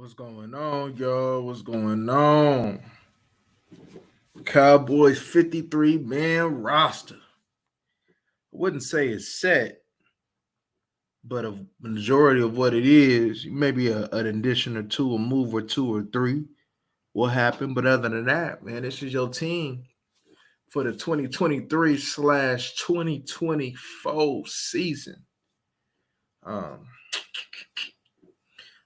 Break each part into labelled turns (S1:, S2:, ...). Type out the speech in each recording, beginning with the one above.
S1: What's going on, y'all? What's going on? Cowboys 53-man roster. I wouldn't say it's set, but a majority of what it is, maybe an addition or two, a move or two or three will happen. But other than that, man, this is your team for the 2023/2024 season. Um,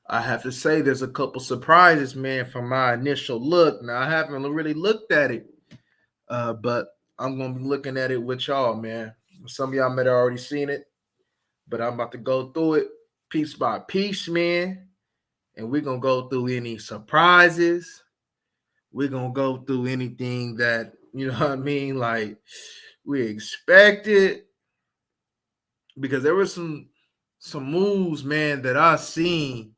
S1: I have to say there's a couple surprises, man, from my initial look. Now I haven't really looked at it, but I'm gonna be looking at it with y'all, man. Some of y'all might have already seen it, but I'm about to go through it piece by piece, man. And we're gonna go through any surprises. We're gonna go through anything that you know what I mean, like we expected. Because there were some moves, man, that I seen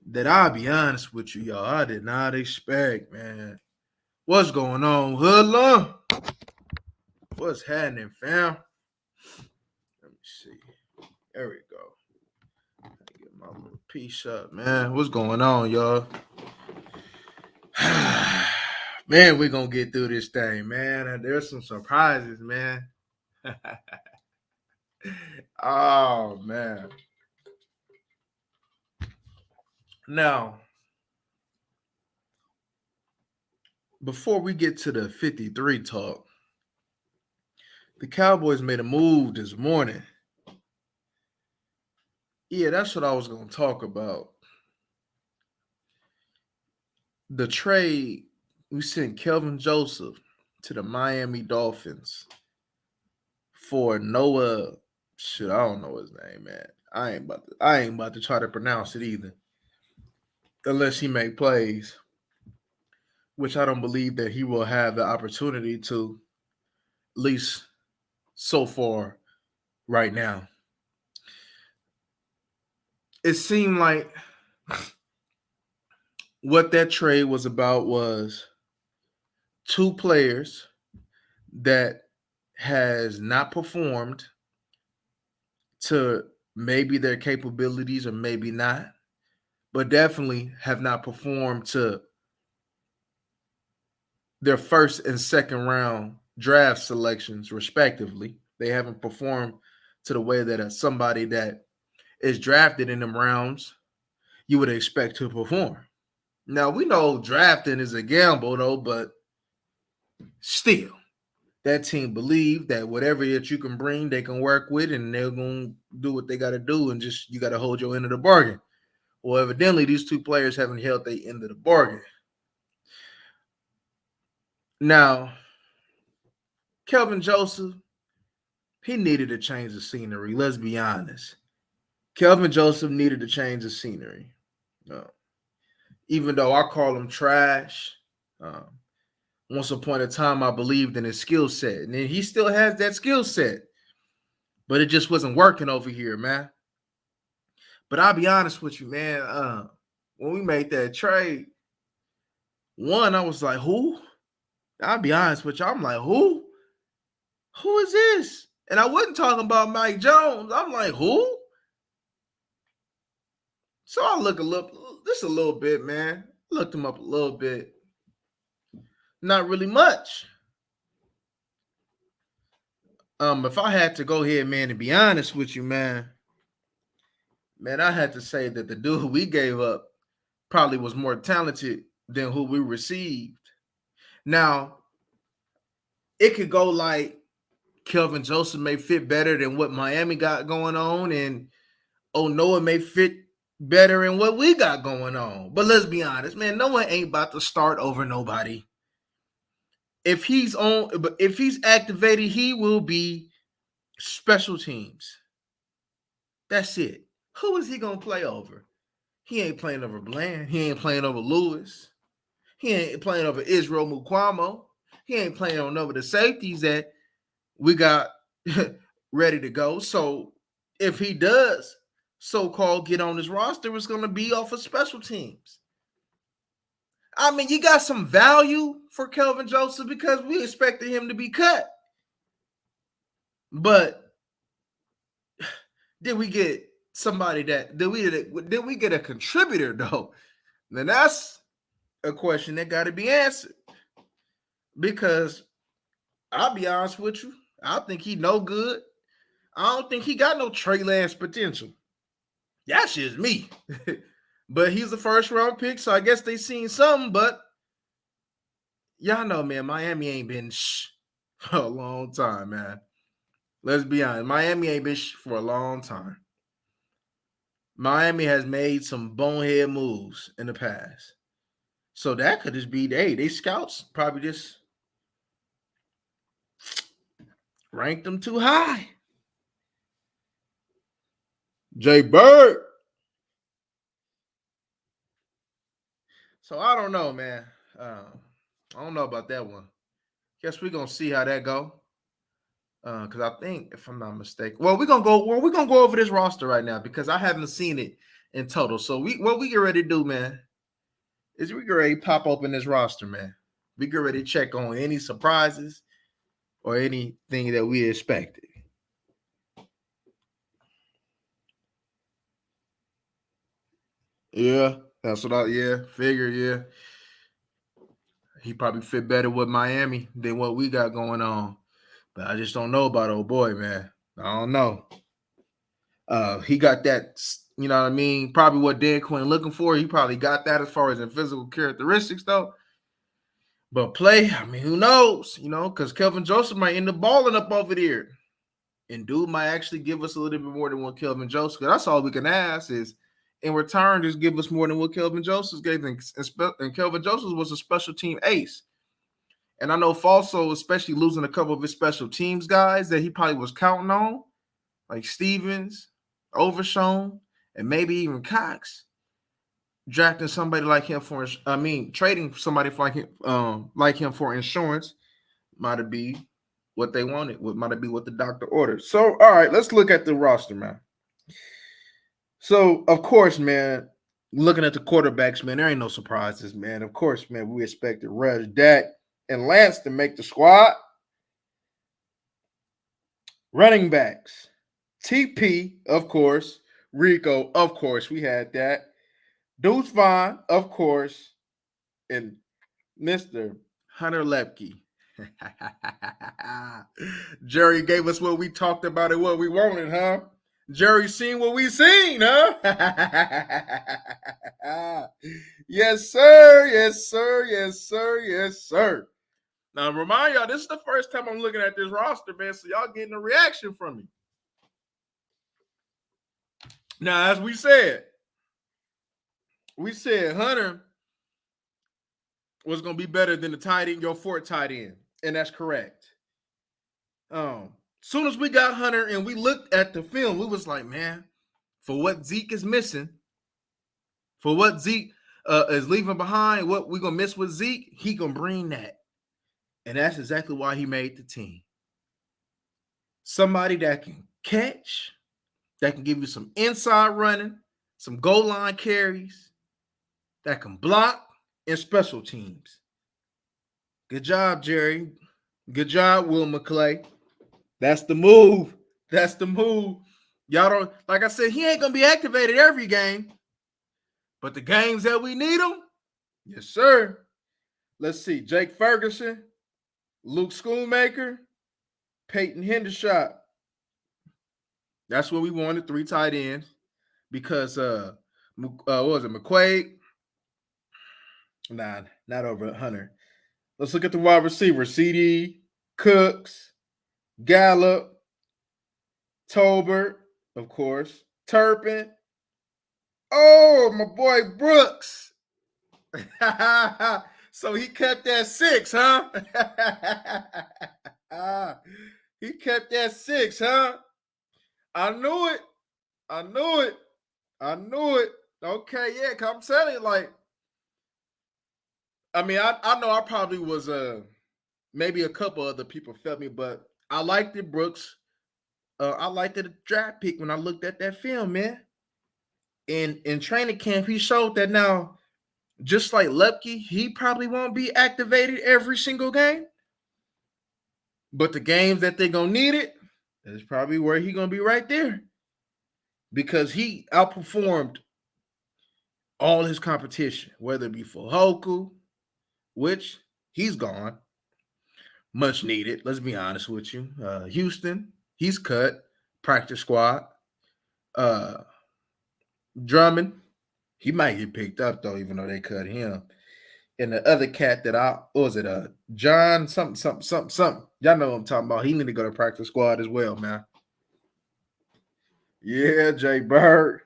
S1: that I'll be honest with you, y'all. I did not expect, man. What's going on, Hoodlum? What's happening, fam? Let me see. There we go. Get my little piece up, man. What's going on, y'all? Man, we're gonna get through this thing, man. And there's some surprises, man. Oh man. Now, before we get to the 53 talk, the Cowboys made a move this morning. Yeah, that's what I was gonna talk about. The trade, we sent Kelvin Joseph to the Miami Dolphins for Noah. Shit, I don't know his name, man. I ain't about to try to pronounce it either. Unless he make plays, which I don't believe that he will have the opportunity to, at least so far right now. It seemed like what that trade was about was two players that has not performed to maybe their capabilities or maybe not, but definitely have not performed to their first and second round draft selections, respectively. They haven't performed to the way that somebody that is drafted in them rounds you would expect to perform. Now, we know drafting is a gamble, though, but still, that team believe that whatever that you can bring, they can work with, and they're going to do what they got to do, and just you got to hold your end of the bargain. Well, evidently, these two players haven't held their end of the bargain. Now, Kelvin Joseph, he needed to change the scenery. Let's be honest. Kelvin Joseph needed to change the scenery. Even though I call him trash, once upon a time I believed in his skill set, and he still has that skill set, but it just wasn't working over here, man. But I'll be honest with you, man. When we made that trade, one, I was like, who? I'll be honest with you. I'm like, who? Who is this? And I wasn't talking about Mike Jones. I'm like, who? So I look a little bit, man. Looked him up a little bit. Not really much. If I had to go ahead, man, to be honest with you, man, I had to say that the dude who we gave up probably was more talented than who we received. Now, it could go like Kelvin Joseph may fit better than what Miami got going on, and Noah may fit better in what we got going on. But let's be honest, man, Noah ain't about to start over nobody. If he's activated, he will be special teams. That's it. Who is he gonna play over? He ain't playing over Bland. He ain't playing over Lewis. He ain't playing over Israel Mukwamo. He ain't playing on over the safeties that we got ready to go. So if he does so-called get on his roster, it's going to be off of special teams. I mean, you got some value for Kelvin Joseph because we expected him to be cut. But did we get somebody that did we get a contributor though Now that's a question that got to be answered because I'll be honest with you, I think he no good. I don't think he got no Trey Lance potential. That's just me. But he's a first round pick, so I guess they seen something. But y'all know, man, Miami ain't been for a long time, man. Let's be honest. Miami ain't been for a long time. Miami has made some bonehead moves in the past. So that could just be, they scouts probably just ranked them too high. Jay Bird. So I don't know, man. I don't know about that one. Guess we're gonna see how that go. Because I think, if I'm not mistaken, we're gonna go over this roster right now because I haven't seen it in total. So what we get ready to do, man, is we get ready to pop open this roster, man. We get ready to check on any surprises or anything that we expected. Yeah, that's what figure, yeah. He probably fit better with Miami than what we got going on. But I just don't know about old boy, man. I don't know. He got that, you know what I mean? Probably what Dan Quinn looking for. He probably got that as far as in physical characteristics, though. But play, I mean, who knows? You know, because Kelvin Joseph might end up balling up over there. And dude might actually give us a little bit more than what Kelvin Joseph. That's all we can ask is, in return, just give us more than what Kelvin Joseph gave. And Kelvin Joseph was a special team ace. And I know Falso, especially losing a couple of his special teams guys that he probably was counting on, like Stevens, Overshown, and maybe even Cox, drafting somebody like him trading somebody like him for insurance might be what they wanted. What might be what the doctor ordered. So, all right, let's look at the roster, man. So, of course, man, looking at the quarterbacks, man, there ain't no surprises, man. Of course, man, we expected Rush, Dak, and Lance to make the squad. Running backs, TP, of course. Rico, of course, we had that. Deuce Vaughn, of course. And Mr. Hunter Lepke. Jerry gave us what we talked about and what we wanted, huh? Jerry seen what we seen, huh? Yes, sir. Yes, sir. Yes, sir. Yes, sir. Now, remind y'all, this is the first time I'm looking at this roster, man, so y'all getting a reaction from me. Now, as we said Hunter was going to be better than the tight end, your fourth tight end, and that's correct. Soon as we got Hunter and we looked at the film, we was like, man, for what Zeke is missing, for what Zeke is leaving behind, what we're going to miss with Zeke, he going to bring that. And that's exactly why he made the team. Somebody that can catch, that can give you some inside running, some goal line carries, that can block, and special teams. Good job, Jerry. Good job, Will McClay. That's the move. That's the move. Y'all don't, like I said, he ain't going to be activated every game. But the games that we need him, yes, sir. Let's see. Jake Ferguson, Luke Schoonmaker, Peyton Hendershot. That's what we wanted, 3 tight ends. Because, what was it, McQuaid? Nah, not over Hunter. Let's look at the wide receiver. CD, Cooks, Gallup, Tolbert, of course, Turpin. Oh, my boy Brooks. So he kept that 6, huh? He kept that 6, huh? I knew it. I knew it. I knew it. Okay, yeah, cause I'm telling you, like, I mean, I know I probably was maybe a couple other people felt me, but I liked it, Brooks. I liked the draft pick when I looked at that film, man. In training camp, he showed that now, just like Lepke, he probably won't be activated every single game. But the games that they're gonna need it, is probably where he's gonna be right there. Because he outperformed all his competition, whether it be for Hoku, which he's gone, much needed. Let's be honest with you. Houston, he's cut, practice squad. Uh, Drummond, he might get picked up though, even though they cut him. And the other cat that what was it? John something. Y'all know what I'm talking about. He need to go to practice squad as well, man. Yeah, Jay Bird.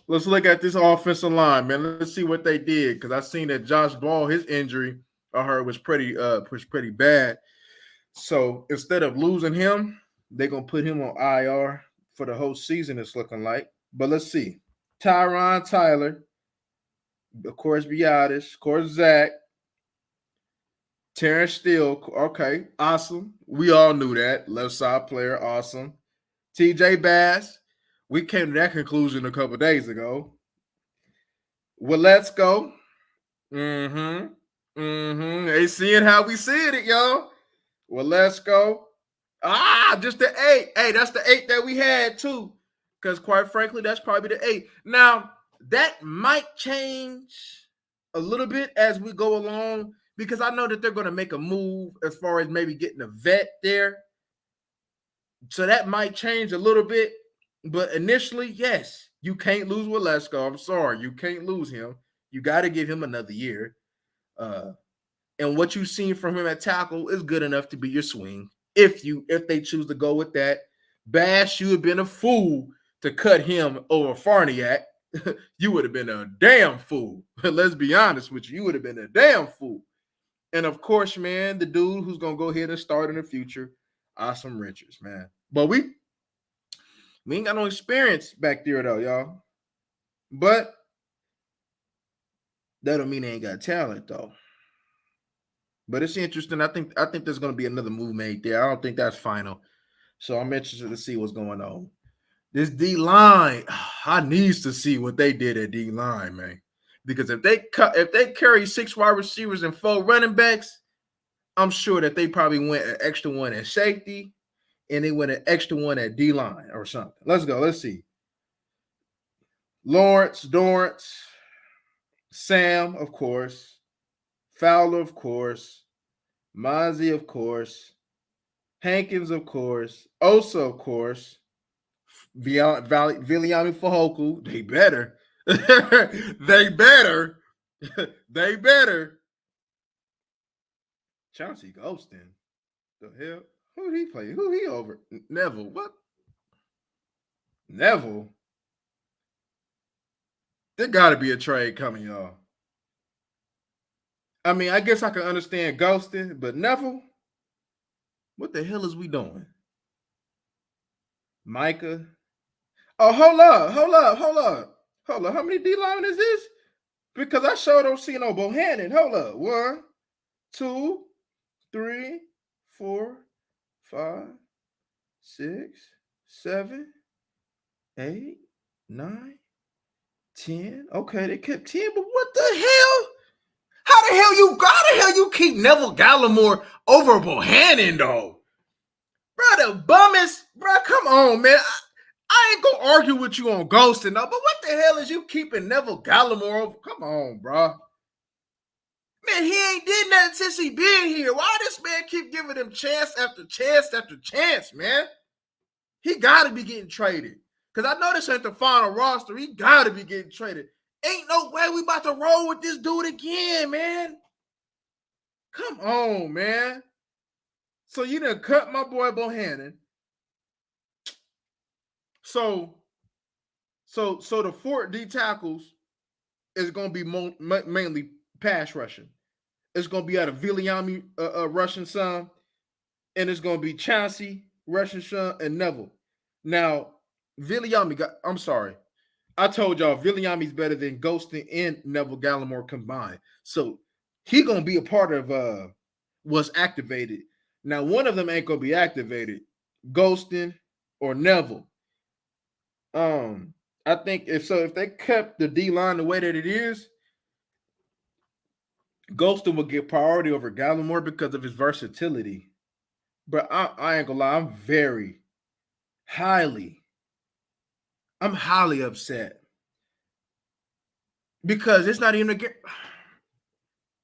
S1: Let's look at this offensive line, man. Let's see what they did because I seen that Josh Ball, his injury, I heard was pretty bad. So instead of losing him, they're gonna put him on IR for the whole season. It's looking like. But let's see. Tyron Tyler, of course, Biotis, of course, Zach, Terrence Steele. Okay, awesome. We all knew that. Left side player, awesome. TJ Bass. We came to that conclusion a couple days ago. Well, let's go. They seeing how we seeing it, y'all. Well, let's go. Just the 8. Hey, that's the 8 that we had too. Because quite frankly, that's probably the 8. Now, that might change a little bit as we go along because I know that they're going to make a move as far as maybe getting a vet there. So that might change a little bit. But initially, yes, you can't lose with Lesko. I'm sorry. You can't lose him. You got to give him another year. And what you've seen from him at tackle is good enough to be your swing. If they choose to go with that. Bash, you have been a fool to cut him over Farniak. You would have been a damn fool. Let's be honest with you. You would have been a damn fool. And of course, man, the dude who's going to go ahead and start in the future, Awesome Richards, man. But we ain't got no experience back there, though, y'all. But that don't mean they ain't got talent, though. But it's interesting. I think there's going to be another move made there. I don't think that's final. So I'm interested to see what's going on. This D line, I needs to see what they did at D line, man. Because if they carry 6 wide receivers and 4 running backs, I'm sure that they probably went an extra one at safety, and they went an extra one at D line or something. Let's go. Let's see. Lawrence, Dorrance, Sam, of course, Fowler, of course, Mozzie, of course, Hankins, of course, Osa, of course, Viliami Fahoku. They better. They better. They better. Chauncey Golston. The hell? Who he play? Who he over? Neville. What? Neville? There got to be a trade coming, y'all. I mean, I guess I can understand Golston, but Neville? What the hell is we doing? Micah? Oh, hold up. How many D line is this? Because I sure don't see no Bohannon. Hold up. 1, 2, 3, 4, 5, 6, 7, 8, 9, 10. Okay, they kept 10, but what the hell? How the hell you keep Neville Gallimore over Bohannon, though? Bro, the bummies, bro, come on, man. I ain't gonna argue with you on ghosting, though, but what the hell is you keeping Neville Gallimore over? Come on, bro. Man, he ain't did nothing since he been here. Why this man keep giving him chance after chance after chance, man? He got to be getting traded. Because I know this ain't the final roster. He got to be getting traded. Ain't no way we about to roll with this dude again, man. Come on, man. So you done cut my boy Bohannon. So the 4 D tackles is going to be mainly pass rushing. It's going to be out of Viliami rushing some, and it's going to be Chauncey rushing some, and Neville. Now, I'm sorry. I told y'all Viliami's better than Ghostin and Neville Gallimore combined. So he going to be a part of what's activated. Now, one of them ain't going to be activated, Ghostin or Neville. I think if they kept the D line the way that it is, Ghostin will get priority over Gallimore because of his versatility. But I ain't gonna lie, I'm highly upset because it's not even a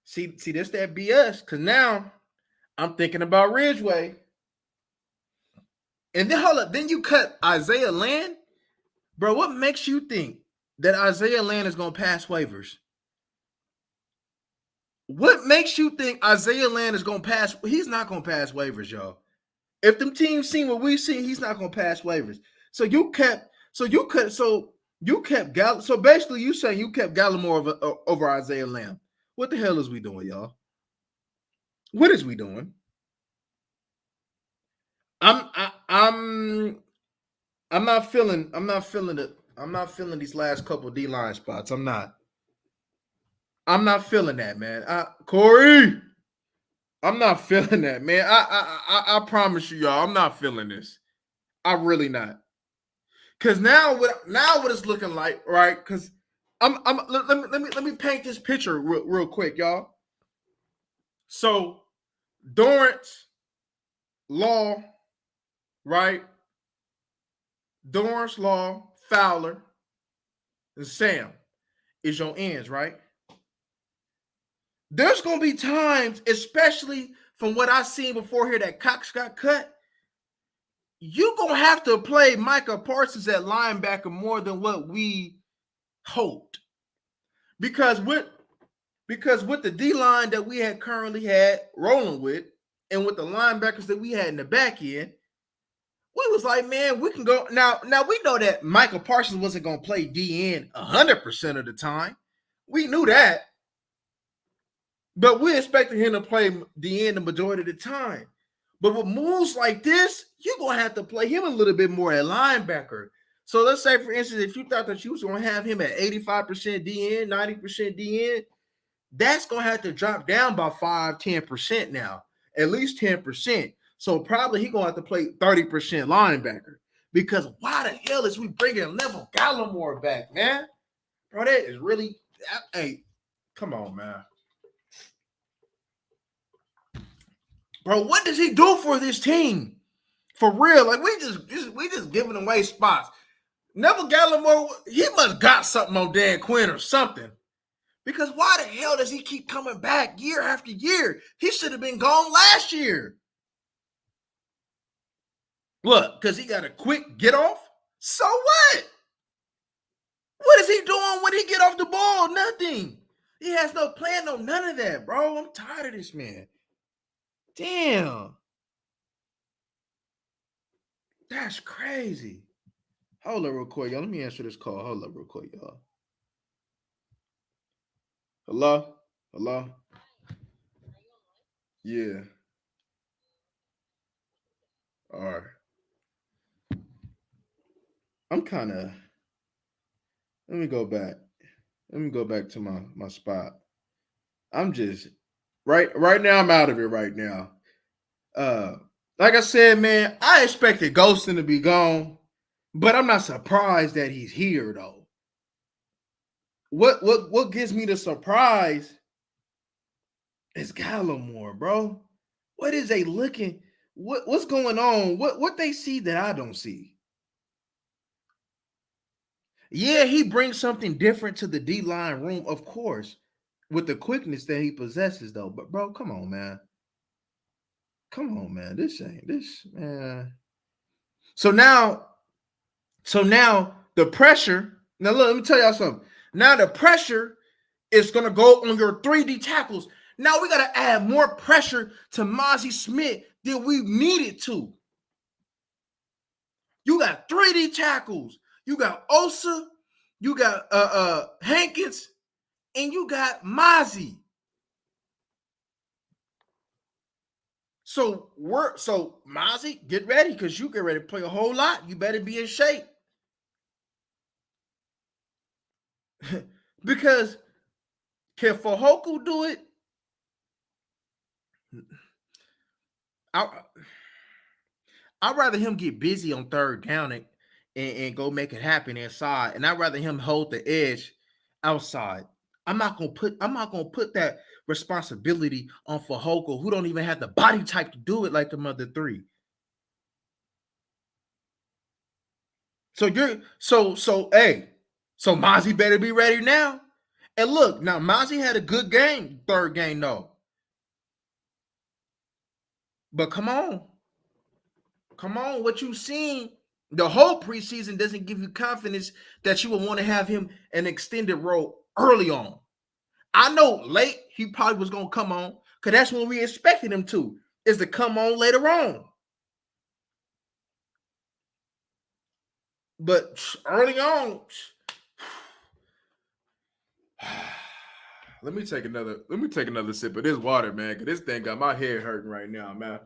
S1: see this that BS. Because now I'm thinking about Ridgeway, and then hold up, then you cut Isaiah Land, bro. What makes you think that Isaiah Land is gonna pass waivers? What makes you think Isaiah Land is gonna pass? He's not gonna pass waivers, y'all. If them teams seen what we seen, he's not gonna pass waivers. So you kept Gall. So basically, you saying you kept Gallimore over Isaiah Lamb. What the hell is we doing, y'all? What is we doing? I'm I, I'm not feeling it. I'm not feeling these last couple D line spots. I'm not feeling that, man. Corey, I'm not feeling that, man. I promise you, y'all, I'm not feeling this. I really not. Cause now what it's looking like, right? Cause let me paint this picture real quick, y'all. So Dorrance, Law, right? Dorrance, Law, Fowler, and Sam is your ends, right? There's gonna be times, especially from what I seen before here, that Cox got cut. You gonna have to play Micah Parsons at linebacker more than what we hoped. Because with the D line that we had currently had rolling with, and with the linebackers that we had in the back end, we was like, man, we can go now. Now we know that Michael Parsons wasn't gonna play DN 100% of the time. We knew that, but we expected him to play DN the majority of the time. But with moves like this, you're gonna have to play him a little bit more at linebacker. So let's say, for instance, if you thought that you was gonna have him at 85% DN, 90% DN, that's gonna have to drop down by 5-10% now, at least 10%. So probably he gonna have to play 30% linebacker. Because why the hell is we bringing Neville Gallimore back, man? Bro, that is really, hey, come on, man. Bro, what does he do for this team? For real, like we just giving away spots. Neville Gallimore, he must got something on Dan Quinn or something. Because why the hell does he keep coming back year after year? He should have been gone last year. What? Because he got a quick get off? So what? What is he doing when he get off the ball? Nothing. He has no plan, no none of that, bro. I'm tired of this man. Damn. That's crazy. Hold up real quick, y'all. Let me answer this call. Hold up real quick, y'all. Hello? Hello? Yeah. All right. I'm kind of, let me go back. Let me go back to my spot. I'm just right now. I'm out of it right now. Uh, like I said, man, I expected Ghostin to be gone, but I'm not surprised that he's here though. What gives me the surprise is Gallimore, bro. What is they looking? What's going on? What they see that I don't see? Yeah, he brings something different to the D line room, of course, with the quickness that he possesses, though. But bro, come on, man. Come on, man. This ain't this, man. So now, the pressure. Now look, let me tell y'all something. Now the pressure is gonna go on your 3D tackles. Now we gotta add more pressure to Mozzie Smith than we needed to. You got 3D tackles. You got Osa. You got Hankins, and you got Mozzie. So Mozzie, get ready because you get ready to play a whole lot. You better be in shape. Because can Fehoko do it? I'd rather him get busy on third down and go make it happen inside. And I'd rather him hold the edge outside. I'm not gonna put that responsibility on Fehoko, who don't even have the body type to do it like the other three. So Mozzie better be ready now. And look, now Mozzie had a good game, third game though. But come on, what you seen the whole preseason doesn't give you confidence that you will want to have him an extended role early on. I know late he probably was gonna come on because that's when we expected him to, is to come on later on. But early on, let me take another sip of this water, man, because this thing got my head hurting right now, man.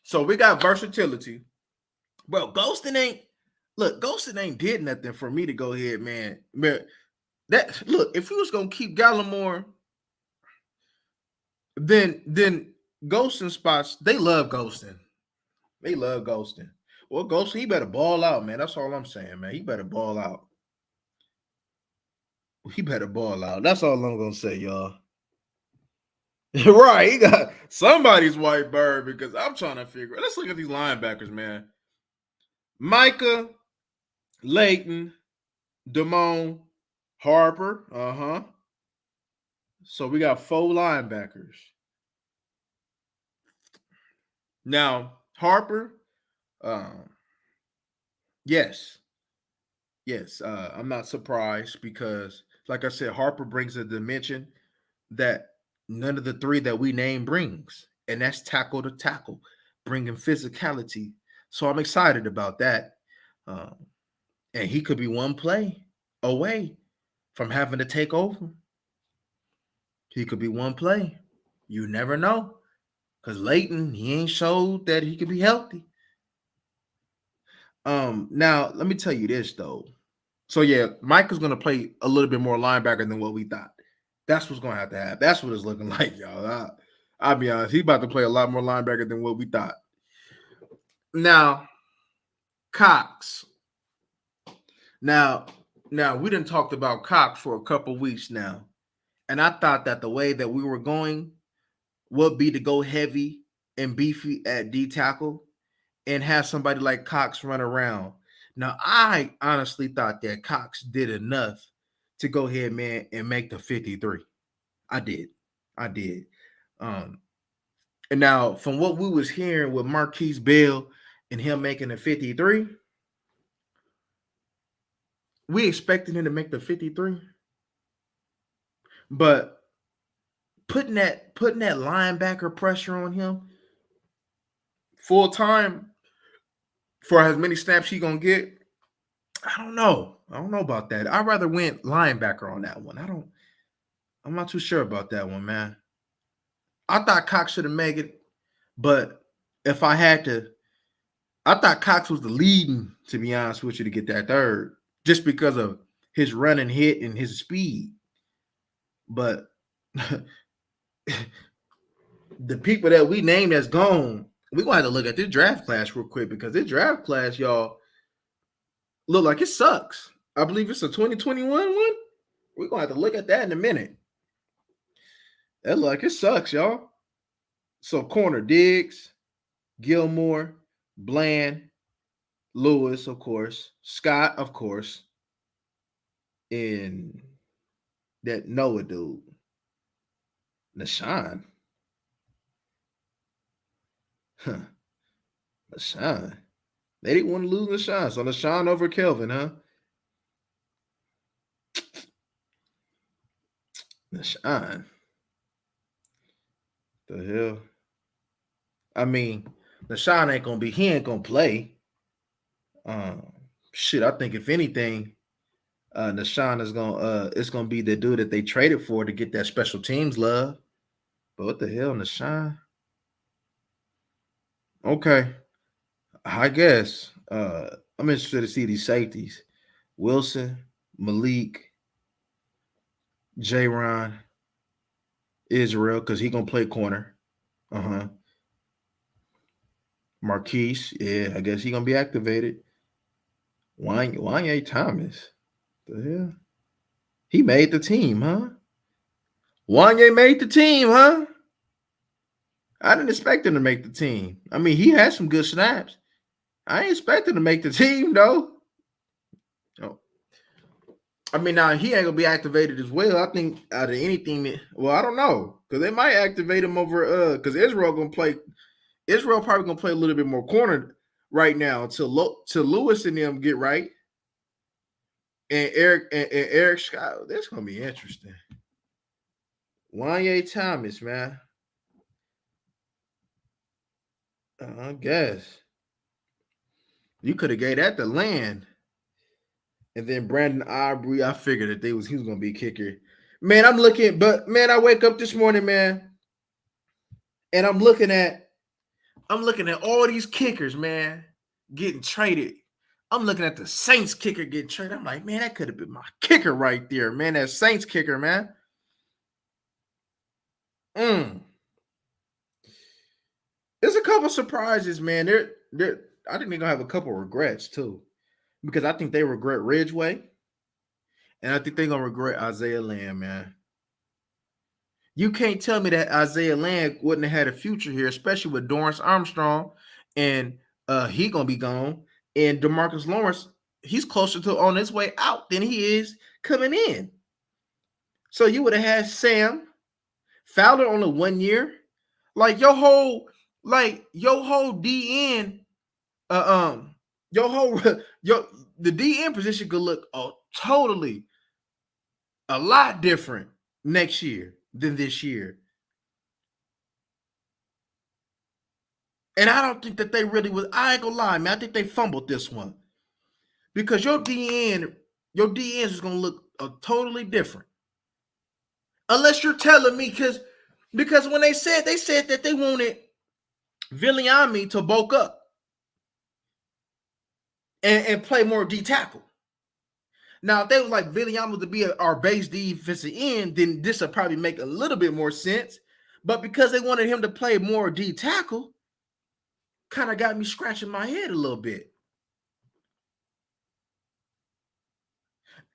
S1: So we got versatility. Bro, Ghosting ain't did nothing for me to go ahead, man. Man, that look, if we was gonna keep Gallimore, then ghosting spots, they love ghosting. They love ghosting. Well, ghosting, he better ball out, man. That's all I'm saying, man. He better ball out. He better ball out. That's all I'm gonna say, y'all. Right, he got somebody's white bird because I'm trying to figure. Let's look at these linebackers, man. Micah, Leighton, Damone, Harper. So we got 4 linebackers. Now, Harper, yes. I'm not surprised because, like I said, Harper brings a dimension that none of the 3 that we name brings, and that's tackle to tackle, bringing physicality. So I'm excited about that. And he could be one play away from having to take over. He could be one play. You never know. Because Leighton, he ain't showed that he could be healthy. Now let me tell you this though. So yeah, Mike is gonna play a little bit more linebacker than what we thought. That's what's gonna have to happen. That's what it's looking like, y'all. I'll be honest, he's about to play a lot more linebacker than what we thought. Now, Cox. Now we done talked about Cox for a couple weeks now. And I thought that the way that we were going would be to go heavy and beefy at D tackle and have somebody like Cox run around. Now, I honestly thought that Cox did enough to go ahead, man, and make the 53. I did. And now, from what we was hearing with Marquise Bell and him making the 53, we expected him to make the 53. But putting that linebacker pressure on him full time for as many snaps he gonna get, I don't know about that. I'd rather went linebacker on that one. I'm not too sure about that one, man. I thought Cox should have made it, but if I had to, I thought Cox was the leading, to be honest with you, to get that third, just because of his run and hit and his speed. But the people that we named as gone, we're gonna have to look at this draft class real quick because this draft class, y'all, look like it sucks. I believe it's a 2021 one. We're gonna have to look at that in a minute. That look like it sucks, y'all. So corner Diggs, Gilmore, Bland, Lewis, of course, Scott, of course, and that Noah dude, Nashawn. Huh. Nashawn. They didn't want to lose Nashawn. So Nashawn over Kelvin, huh? Nashawn. The hell? I mean, Nashawn he ain't gonna play. Shit, I think if anything, Nashawn is it's gonna be the dude that they traded for to get that special teams love. But what the hell, Nashawn? Okay. I guess. I'm interested to see these safeties. Wilson, Malik, J-Ron, Israel, because he gonna play corner. Marquise, yeah, I guess he gonna be activated. Wanye Thomas. The hell? He made the team, huh? Wanye made the team, huh? I didn't expect him to make the team. I mean, he had some good snaps. I ain't expecting to make the team, though. Oh. I mean, now he ain't gonna be activated as well. I think out of anything that, well, I don't know because they might activate him over because Israel gonna play. Israel probably gonna play a little bit more corner right now till Lewis and them get right, and Eric Scott. That's gonna be interesting. Wanye Thomas, man. I guess you could have gave that to Land, and then Brandon Aubrey. I figured that he was gonna be a kicker. Man, I'm looking, but man, I wake up this morning, man, and I'm looking at all these kickers, man, getting traded. I'm looking at the Saints kicker getting traded. I'm like, man, that could have been my kicker right there, man. That Saints kicker, man. Mm. There's a couple surprises, man. I think they're gonna have a couple regrets too, because I think they regret Ridgeway, and I think they're gonna regret Isaiah Lamb, man. You can't tell me that Isaiah Lamb wouldn't have had a future here, especially with Dorrance Armstrong, and he gonna be gone. And DeMarcus Lawrence, he's closer to on his way out than he is coming in. So you would have had Sam Fowler on a 1 year, your whole DN, your whole your the DN position could look totally a lot different next year than this year. And I don't think that they really was. I ain't gonna lie, man. I think they fumbled this one because your DNs is gonna look totally different. Unless you're telling me, because when they said that they wanted Viliami to bulk up and play more D tackle. Now, if they was like Viliami to be our base defensive end, then this would probably make a little bit more sense. But because they wanted him to play more D tackle, kind of got me scratching my head a little bit.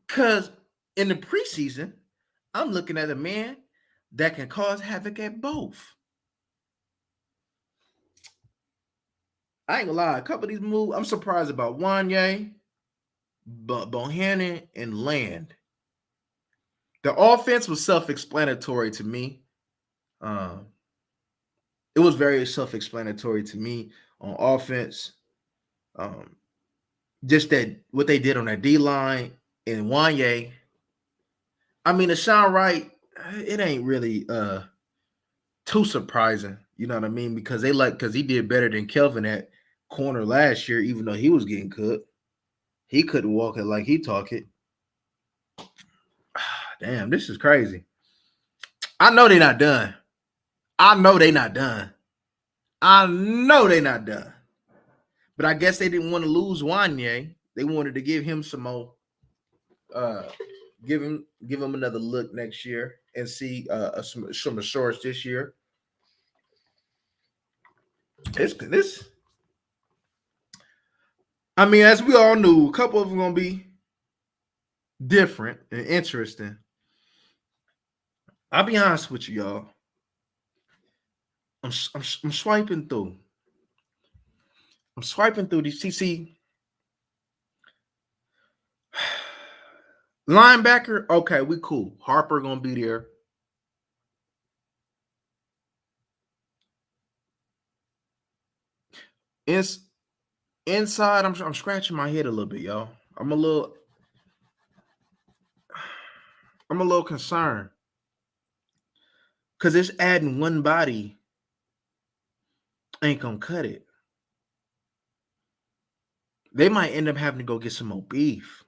S1: Because in the preseason, I'm looking at a man that can cause havoc at both. I ain't gonna lie, a couple of these moves, I'm surprised about Wanye, Bohannon, and Land. The offense was self-explanatory to me. It was very self-explanatory to me on offense. Just that what they did on that D line and Wanye. I mean, Deshaun Wright, it ain't really too surprising. You know what I mean? Because he did better than Kelvin at corner last year, even though he was getting cooked. He couldn't walk it like he talk it. Damn, this is crazy. I know they're not done. I know they're not done. But I guess they didn't want to lose Wanye. They wanted to give him some more, give him another look next year and see some assurance this year. This. I mean, as we all knew, a couple of them gonna be different and interesting. I'll be honest with you, y'all. I'm swiping through. I'm swiping through these CC linebacker. Okay, we cool. Harper gonna be there. Inside, I'm scratching my head a little bit, y'all. I'm a little concerned because it's adding one body ain't gonna cut it. They might end up having to go get some more beef.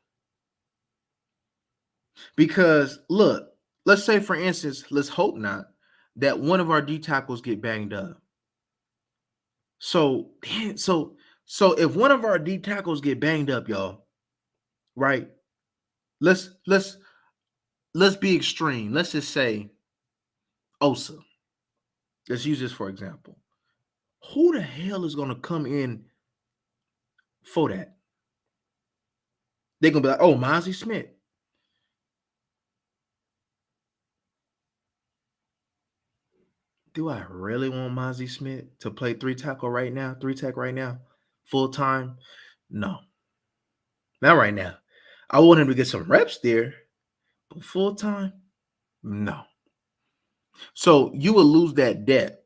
S1: Because look, let's say for instance, let's hope not, that one of our D tackles get banged up. So if one of our D tackles get banged up, y'all, right? Let's be extreme. Let's just say Osa. Let's use this for example. Who the hell is gonna come in for that? They're gonna be like, oh, Mozzie Smith. Do I really want Mozzie Smith to play three tech right now, full time? No, not right now. I want him to get some reps there, but full time, no. So you will lose that depth.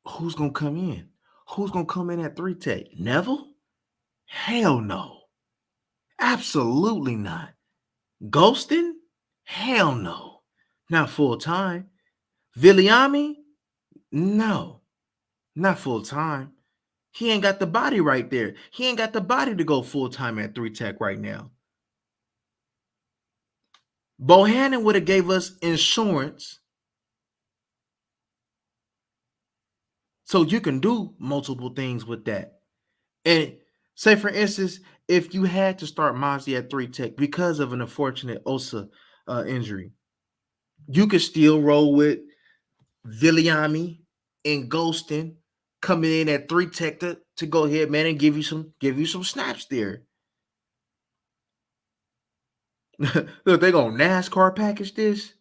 S1: Who's gonna come in? Who's gonna come in at three tech? Neville? Hell no. Absolutely not. Ghosting? Hell no. Not full time. Viliami? No, not full time. He ain't got the body right there. He ain't got the body to go full time at three tech right now. Bohannon would have gave us insurance so you can do multiple things with that. And say, for instance, if you had to start Mozzie at three tech because of an unfortunate OSA injury, you could still roll with Viliami and Ghostin coming in at three tech to go ahead, man, and give you some snaps there. Look, they gonna NASCAR package this.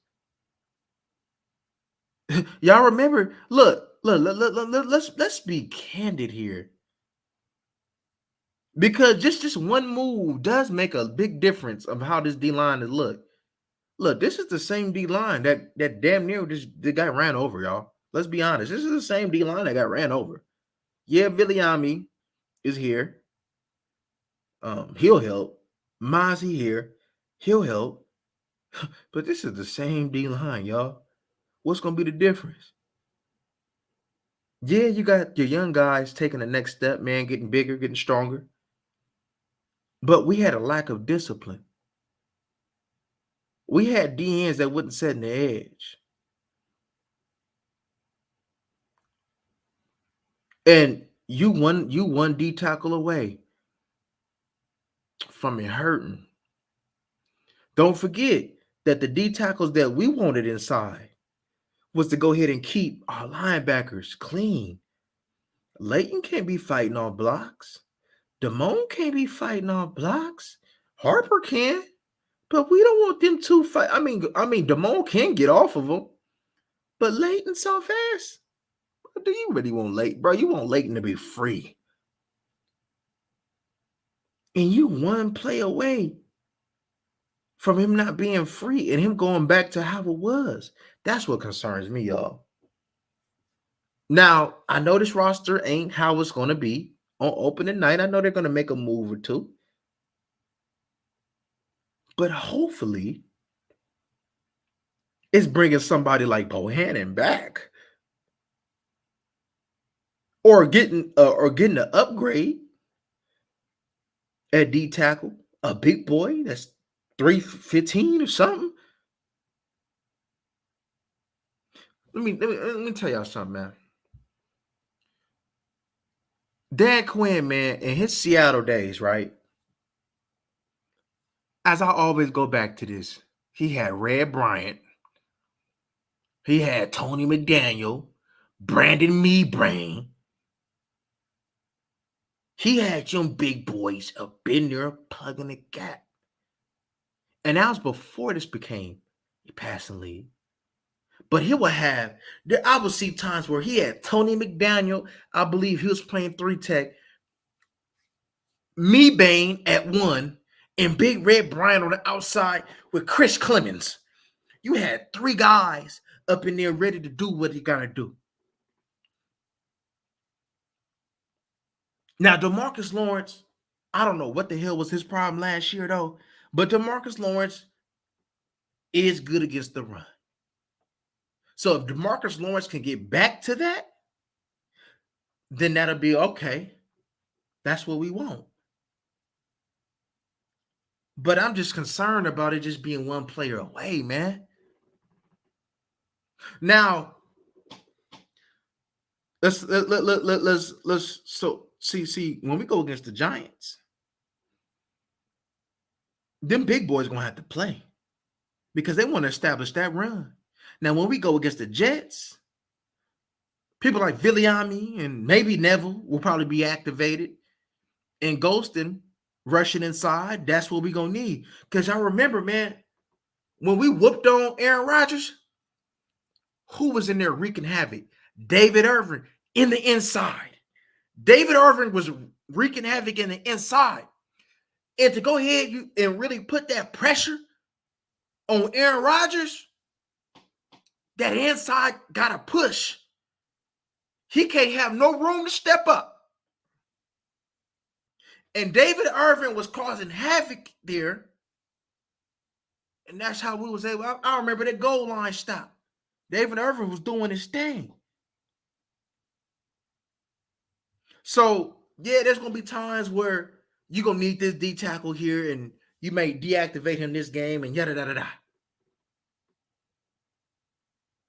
S1: Y'all remember? Look, let's be candid here. Because just one move does make a big difference of how this D line is look. Look, this is the same D line that damn near just the guy ran over, y'all. Let's be honest. This is the same D line that got ran over. Yeah, Viliami is here. He'll help. Mozzie here. He'll help. But this is the same D line, y'all. What's gonna be the difference? Yeah, you got your young guys taking the next step, man, getting bigger, getting stronger. But we had a lack of discipline. We had DNs that wouldn't set in the edge. And you one D tackle away from it hurting. Don't forget that the D tackles that we wanted inside was to go ahead and keep our linebackers clean. Leighton can't be fighting off blocks. Damone can't be fighting off blocks. Harper can, but we don't want them to fight. I mean, Damone can get off of them, but Leighton so fast. Do you really want Leighton, bro? You want Leighton to be free, and you one play away from him not being free and him going back to how it was. That's what concerns me, y'all. Now, I know this roster ain't how it's going to be on opening night. I know they're going to make a move or two. But hopefully, it's bringing somebody like Bohannon back. Or getting an upgrade at D tackle, a big boy that's 315 or something. Let me tell y'all something, man. Dan Quinn, man, in his Seattle days, right? As I always go back to this, he had Red Bryant, he had Tony McDaniel, Brandon Meebrain. He had them big boys up in there plugging the gap. And that was before this became a passing league. But he would have, I would see times where he had Tony McDaniel, I believe he was playing three tech, Meebane at one, and Big Red Bryant on the outside with Chris Clemens. You had three guys up in there ready to do what he got to do. Now, DeMarcus Lawrence, I don't know what the hell was his problem last year, though, but DeMarcus Lawrence is good against the run. So if DeMarcus Lawrence can get back to that, then that'll be okay. That's what we want. But I'm just concerned about it just being one player away, man. Now, let's so see when we go against the Giants, them big boys gonna have to play because they want to establish that run. Now, when we go against the Jets, people like Viliami and maybe Neville will probably be activated, and Ghostin rushing inside. That's what we're gonna need. Because y'all remember, man, when we whooped on Aaron Rodgers, who was in there wreaking havoc? David Irvin in the inside. David Irvin was wreaking havoc in the inside. And to go ahead and really put that pressure on Aaron Rodgers, that inside got to push. He can't have no room to step up. And David Irvin was causing havoc there. And that's how we was able. I remember that goal line stop. David Irvin was doing his thing. So, yeah, there's going to be times where you're going to need this D tackle here and you may deactivate him this game and yada, yada, yada.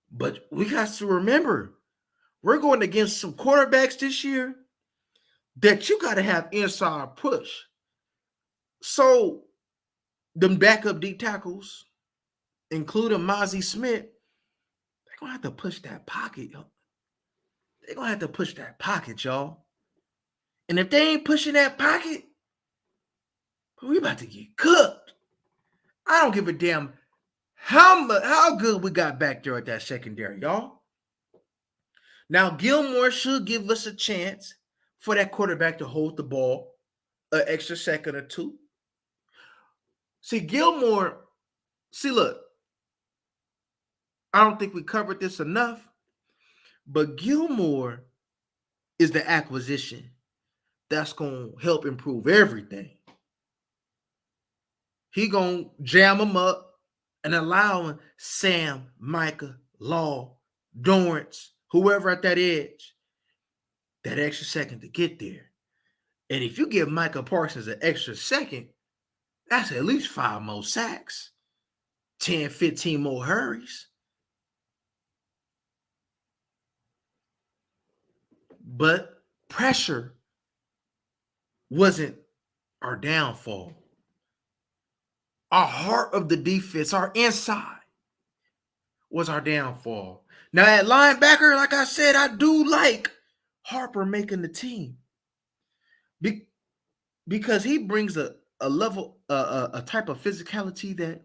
S1: But we got to remember, we're going against some quarterbacks this year that you got to have inside push. So, them backup D tackles, including Mozzie Smith, they're going to have to push that pocket. They're going to have to push that pocket, y'all. And if they ain't pushing that pocket, we about to get cooked. I don't give a damn how good we got back there at that secondary, y'all. Now, Gilmore should give us a chance for that quarterback to hold the ball an extra second or two. Look, I don't think we covered this enough, but Gilmore is the acquisition that's going to help improve everything. He going to jam them up and allowing Sam, Micah, Law, Dorrance, whoever at that edge, that extra second to get there. And if you give Micah Parsons an extra second, that's at least 5 more sacks, 10, 15 more hurries. But pressure wasn't our downfall. Our heart of the defense, our inside, was our downfall. Now, at linebacker, like I said, I do like Harper making the team because he brings a level, a type of physicality that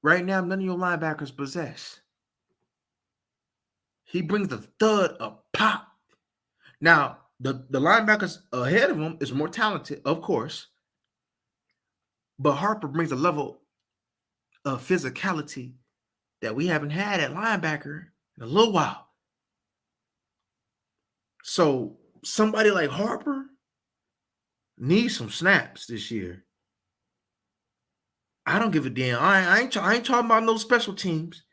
S1: right now none of your linebackers possess. He brings the thud of pop. Now, the linebackers ahead of him is more talented, of course, but Harper brings a level of physicality that we haven't had at linebacker in a little while. So somebody like Harper needs some snaps this year. I don't give a damn. I ain't talking about no special teams.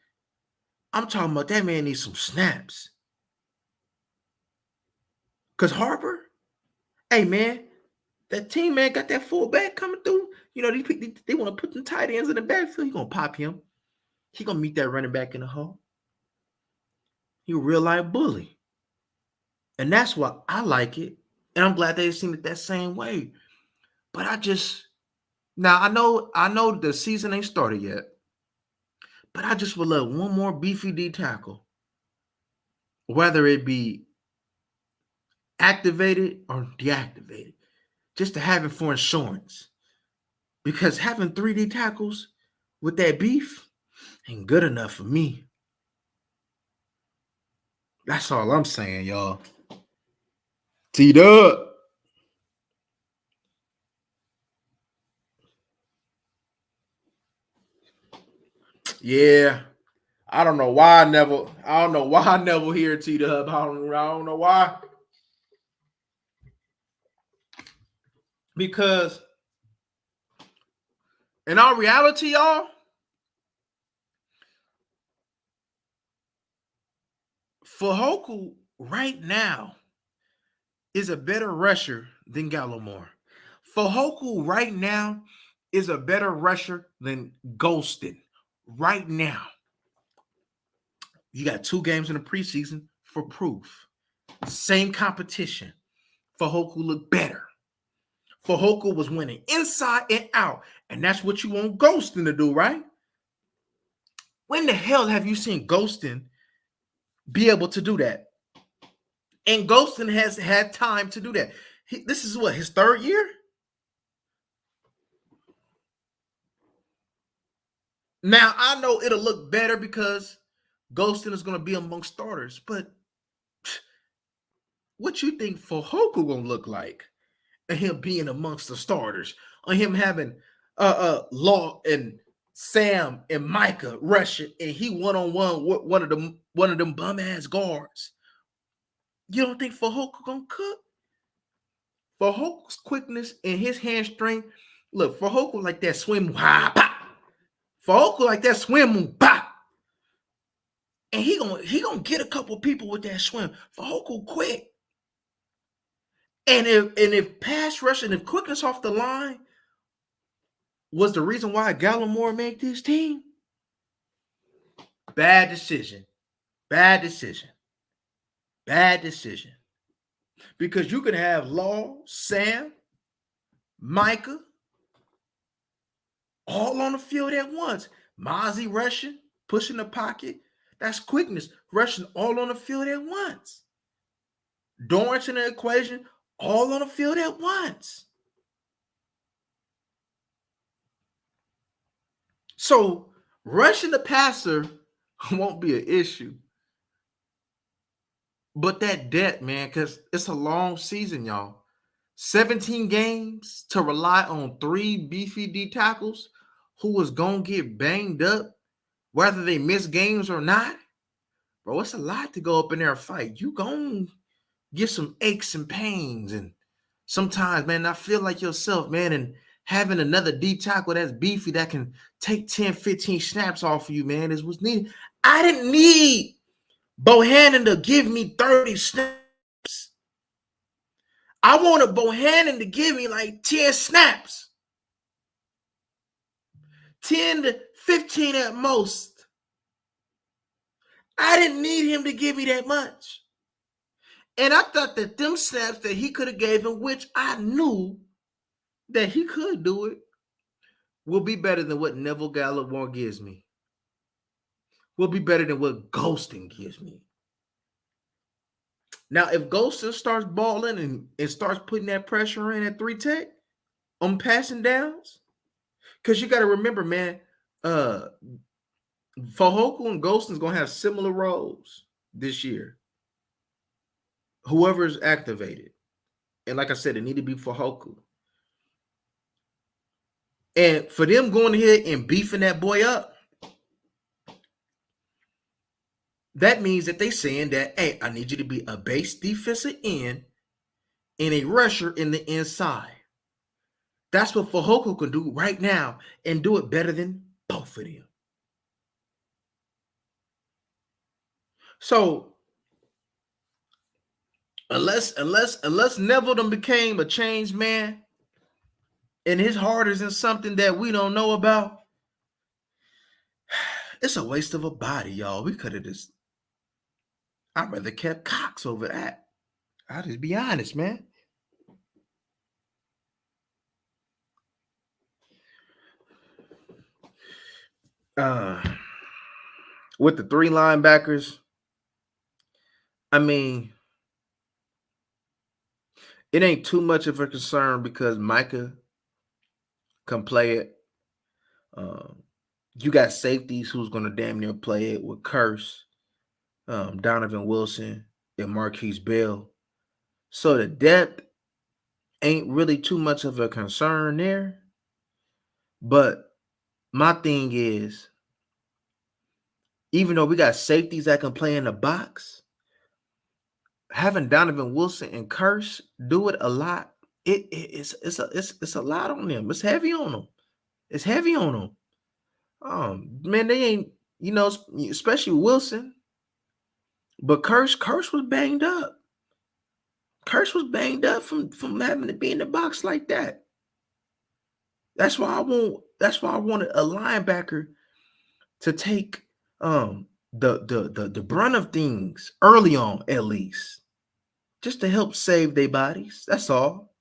S1: I'm talking about that man needs some snaps. Because Harper, hey, man, that team, man, got that fullback coming through. You know, they want to put them tight ends in the backfield. He going to pop him. He going to meet that running back in the hole. He a real-life bully. And that's why I like it. And I'm glad they seen it that same way. But now I know the season ain't started yet. But I just would love one more beefy D tackle. Whether it be activated or deactivated. Just to have it for insurance. Because having 3D tackles with that beef ain't good enough for me. That's all I'm saying, y'all. Teed up. Yeah. I don't know why I never hear T Dub. I don't know why. Because in our reality, y'all, Fajoku right now is a better rusher than Gallimore. Fajoku right now is a better rusher than Golston right now. You got 2 games in the preseason for proof. Same competition. Fajoku looked better. Fajoku was winning inside and out. And that's what you want Golston to do, right? When the hell have you seen Golston be able to do that? And Golston has had time to do that. This is what, his 3rd year? Now, I know it'll look better because Golston is going to be among starters, but what you think Fajoku going to look like? and him being amongst the starters, on him having Law and Sam and Micah rushing, and he one-on-one with one of them bum ass guards. You don't think Fehoko gonna cook? Fajoko's quickness and his hand strength. Look, Fehoko like that swim. Fehoko like that swim move. And he gonna get a couple people with that swim. Fehoko quick. And if pass rush and if quickness off the line was the reason why Gallimore made this team, bad decision. Bad decision. Bad decision. Because you can have Law, Sam, Micah, all on the field at once. Mozzie rushing, pushing the pocket. That's quickness. Rushing all on the field at once. Dorrance in the equation, all on the field at once. So rushing the passer won't be an issue. But that depth, man, because it's a long season, y'all. 17 games to rely on 3 beefy D tackles who was going to get banged up, whether they miss games or not. Bro, it's a lot to go up in there and fight. You going to get some aches and pains. And sometimes, man, not feel like yourself, man, and having another D tackle that's beefy that can take 10, 15 snaps off of you, man, is what's needed. I didn't need Bohannon to give me 30 snaps. I wanted Bohannon to give me like 10 snaps. 10 to 15 at most. I didn't need him to give me that much. And I thought that them snaps that he could have gave him, which I knew that he could do it, will be better than what Neville Gallimore gives me. Will be better than what Ghosting gives me. Now, if Ghosting starts balling and starts putting that pressure in at 3 tech on passing downs, because you got to remember, man, Fehoko and Ghosting's going to have similar roles this year. Whoever is activated. And like I said, it need to be Fehoko. And for them going ahead and beefing that boy up, that means that they saying that, hey, I need you to be a base defensive end and a rusher in the inside. That's what Fehoko can do right now and do it better than both of them. So unless Neville done became a changed man and his heart is in something that we don't know about, it's a waste of a body, y'all. We could have just, I'd rather kept Cox over that. I'll just be honest, man. With the 3 linebackers, I mean, it ain't too much of a concern because Micah can play it. You got safeties who's going to damn near play it with Curse, Donovan Wilson, and Marquise Bell. So the depth ain't really too much of a concern there. But my thing is, even though we got safeties that can play in the box, having Donovan Wilson and Curse do it a lot, it's a lot on them. It's heavy on them. It's heavy on them. Man, they ain't, especially Wilson. But Curse was banged up. Curse was banged up from having to be in the box like that. That's why I wanted a linebacker to take the brunt of things early on, at least, just to help save their bodies. That's all.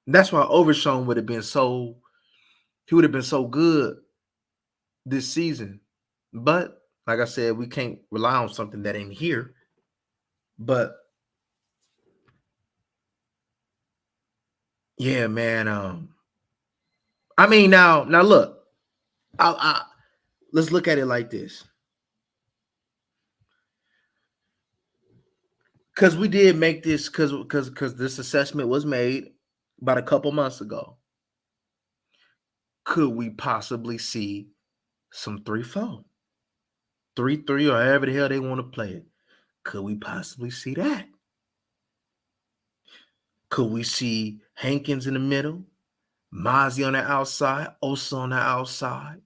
S1: And that's why Overshown would have been so good this season. But like I said, we can't rely on something that ain't here. But yeah, man. I mean, now look, let's look at it like this. Because we did make this because this assessment was made about a couple months ago. Could we possibly see some 3-4, 3-3, or however the hell they want to play it? Could we possibly see that? Could we see Hankins in the middle, Mozzie on the outside, Osa on the outside,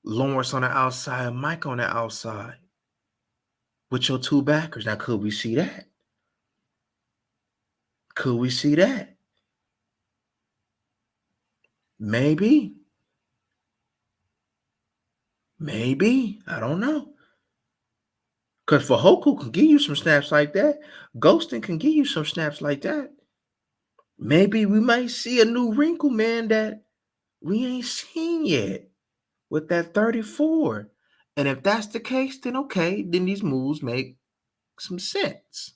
S1: Lawrence on the outside, Mike on the outside with your two backers? Now, could we see that? Could we see that? Maybe. Maybe. I don't know. Because Fajoku can give you some snaps like that. Ghosting can give you some snaps like that. Maybe we might see a new wrinkle, man, that we ain't seen yet with that 34. And if that's the case, then okay, then these moves make some sense.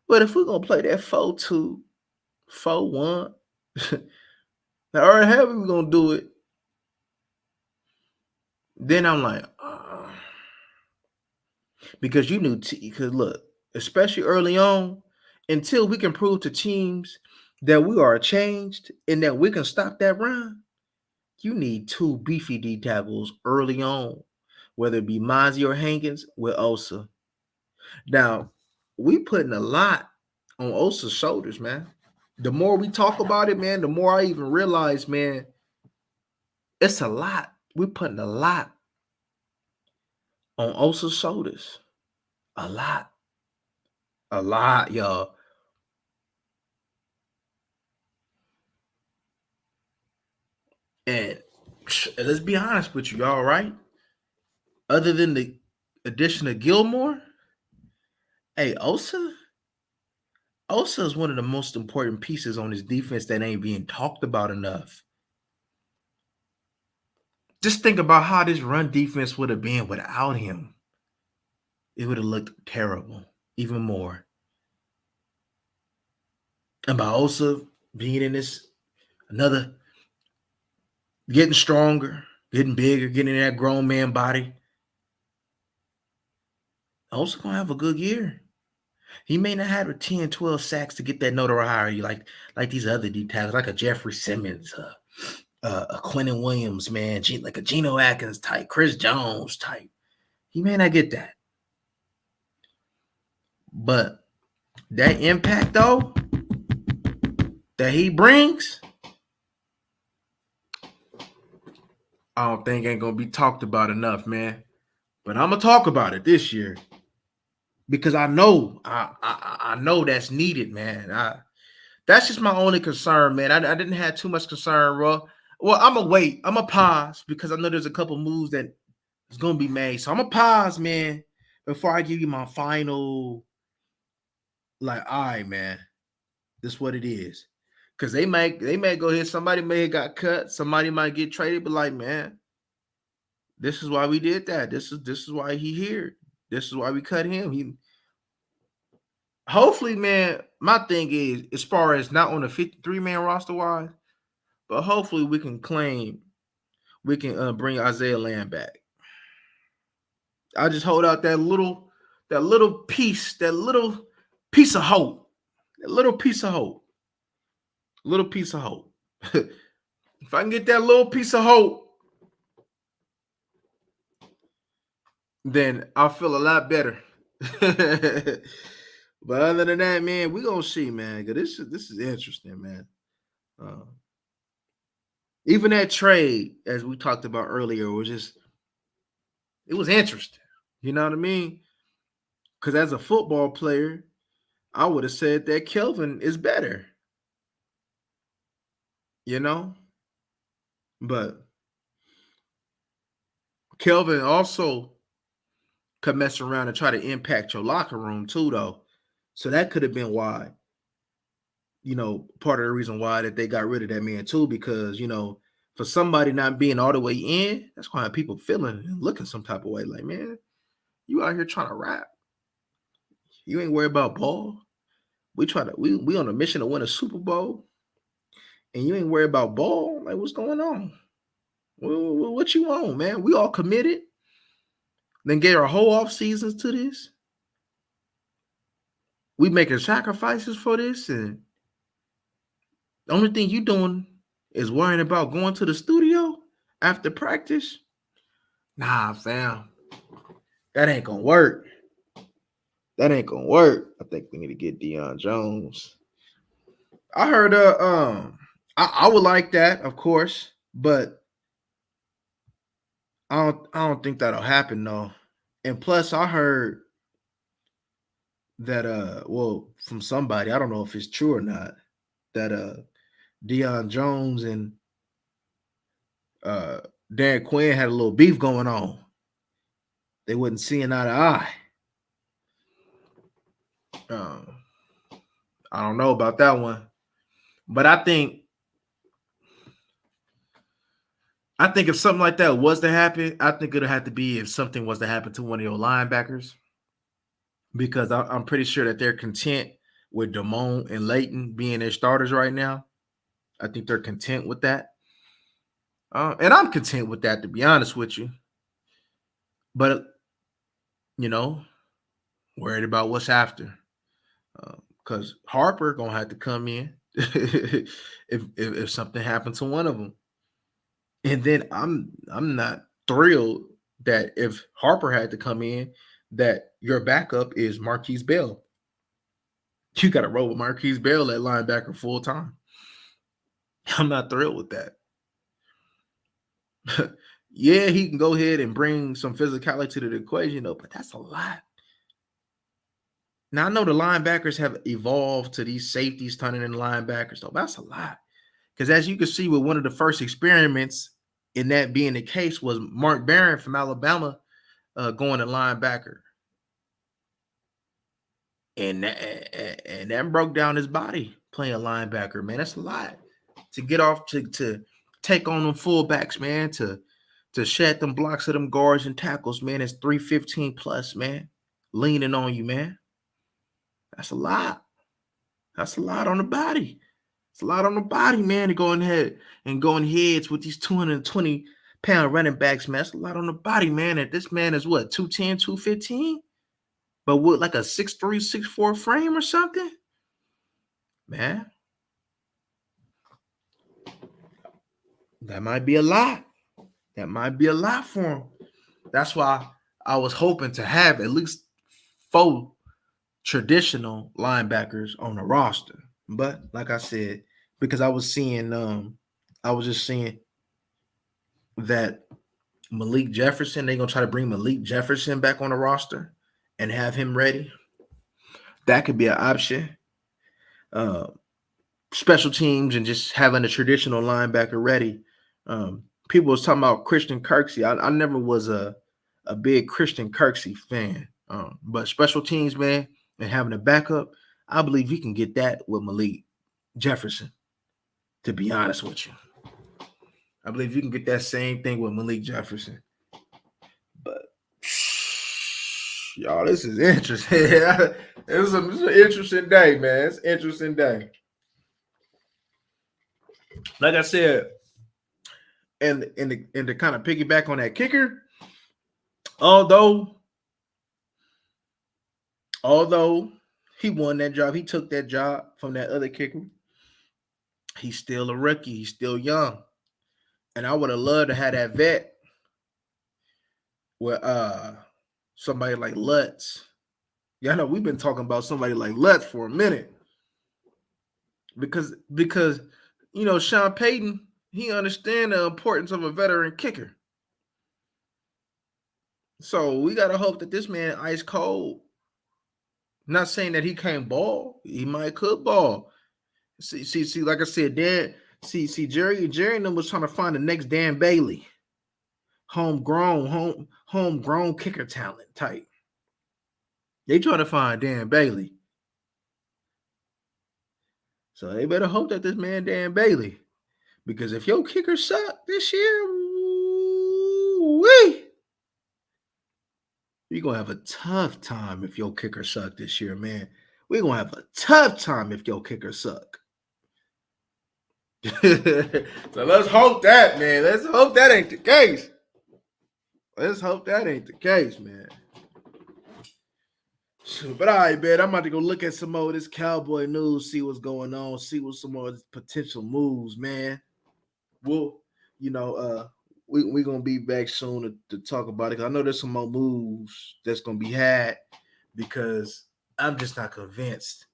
S1: But if we're going to play that 4-2, 4-1, now, all right, however we're going to do it, then I'm like, because you knew, because look, especially early on, until we can prove to teams that we are changed and that we can stop that run, you need two beefy D tackles early on, whether it be Mozzie or Hankins with Osa. Now, we putting a lot on Osa's shoulders, man. The more we talk about it, man, the more I even realize, man, it's a lot. We're putting a lot on Osa's shoulders. A lot. A lot, y'all. And let's be honest with you, y'all, right? Other than the addition of Gilmore, hey, Osa is one of the most important pieces on this defense that ain't being talked about enough. Just think about how this run defense would have been without him. It would have looked terrible, even more. And by Osa being in this another, getting stronger, getting bigger, getting in that grown man body, Osa gonna have a good year. He may not have 10, 12 sacks to get that notoriety like these other D tackles, like a Jeffrey Simmons, a Quentin Williams, man, like a Geno Atkins type, Chris Jones type. He may not get that. But that impact, though, that he brings, I don't think ain't going to be talked about enough, man. But I'm going to talk about it this year because I know that's needed, man. That's just my only concern, man. I didn't have too much concern, bro. Well, I'm going to wait. I'm going to pause because I know there's a couple moves that is going to be made. So I'm going to pause, man, before I give you my final, like, all right, man, this is what it is. Because they might go ahead. Somebody may have got cut. Somebody might get traded. But like, man, this is why we did that. This is why he here. This is why we cut him. Hopefully, man, my thing is, as far as not on the 53-man roster wise, but hopefully we can bring Isaiah Lamb back. I just hold out that little piece of hope. That little piece of hope. Little piece of hope. If I can get that little piece of hope, then I'll feel a lot better. But other than that, man, we're gonna see, man. Cause this is interesting, man. Even that trade, as we talked about earlier, it was interesting. You know what I mean? Because as a football player, I would have said that Kelvin is better. You know? But Kelvin also could mess around and try to impact your locker room too, though. So that could have been why, part of the reason why that they got rid of that man too, because, for somebody not being all the way in, that's gonna have people feeling and looking some type of way. Like, man, you out here trying to rap. You ain't worried about ball. We on a mission to win a Super Bowl, and you ain't worried about ball. Like, what's going on? What you on, man? We all committed. Then gave our whole off seasons to this. We making sacrifices for this, and the only thing you doing is worrying about going to the studio after practice. Nah, fam, that ain't gonna work. That ain't gonna work. I think we need to get Deion Jones. I heard I would like that, of course, but I don't think that'll happen though. And plus I heard that well from somebody, I don't know if it's true or not, that Deion Jones and Dan Quinn had a little beef going on. They wasn't seeing eye to eye. I don't know about that one, but I think if something like that was to happen, I think it'll have to be if something was to happen to one of your linebackers, because I'm pretty sure that they're content with Damone and Leighton being their starters right now. I think they're content with that, and I'm content with that, to be honest with you. But worried about what's after, because Harper gonna have to come in if something happened to one of them. And then I'm not thrilled that if Harper had to come in, that your backup is Marquise Bell. You got to roll with Marquise Bell at linebacker full time. I'm not thrilled with that. Yeah, he can go ahead and bring some physicality to the equation, though, but that's a lot. Now, I know the linebackers have evolved to these safeties turning into linebackers, though. That's a lot. Because as you can see with one of the first experiments in that being the case was Mark Barron from Alabama going to linebacker. And that broke down his body playing linebacker, man. That's a lot to get off to take on them fullbacks, man, to shed them blocks of them guards and tackles, man. It's 315 plus, man, leaning on you, man. That's a lot. That's a lot on the body. It's a lot on the body, man, to go ahead and going heads with these 220-pound running backs, man. That's a lot on the body, man. And this man is what, 210, 215? But with like a 6'3", 6'4" frame or something? Man, that might be a lot. That might be a lot for him. That's why I was hoping to have at least 4 traditional linebackers on the roster. But like I said, because I was just seeing that Malik Jefferson, they're going to try to bring Malik Jefferson back on the roster and have him ready. That could be an option. Special teams and just having a traditional linebacker ready. People was talking about Christian Kirksey. I never was a big Christian Kirksey fan. But special teams, man, and having a backup, I believe you can get that with Malik Jefferson, to be honest with you. I believe you can get that same thing with Malik Jefferson. But y'all, this is interesting. It's an interesting day, man. It's an interesting day. Like I said, and to kind of piggyback on that kicker, although he won that job, he took that job from that other kicker, he's still a rookie. He's still young. And I would have loved to have that vet with somebody like Lutz. Y'all know we've been talking about somebody like Lutz for a minute. Because Sean Payton, he understands the importance of a veteran kicker. So we gotta hope that this man ice cold. Not saying that he can't ball. He might could ball. See, like I said, Jerry and them was trying to find the next Dan Bailey. Homegrown kicker talent type. They trying to find Dan Bailey. So they better hope that this man Dan Bailey. Because if your kicker suck this year, you're going to have a tough time if your kicker suck this year, man. We're going to have a tough time if your kicker suck. So let's hope that, man. Let's hope that ain't the case. Let's hope that ain't the case, man. But all right, man, I'm about to go look at some more of this Cowboy news, see what's going on, see what some more potential moves, man. We'll, you know, we gonna be back soon to talk about it. 'Cause I know there's some more moves that's gonna be had because I'm just not convinced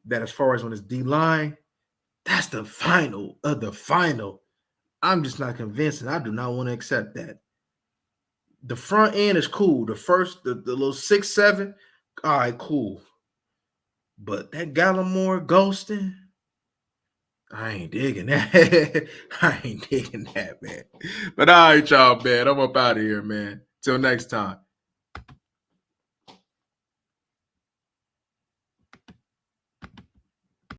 S1: that as far as on this D line, that's the final of the final. I'm just not convinced, and I do not want to accept that. The front end is cool. The first, the little 6-7, all right, cool. But that Gallimore ghosting, I ain't digging that. I ain't digging that, man. But all right, y'all, man. I'm up out of here, man. Till next time.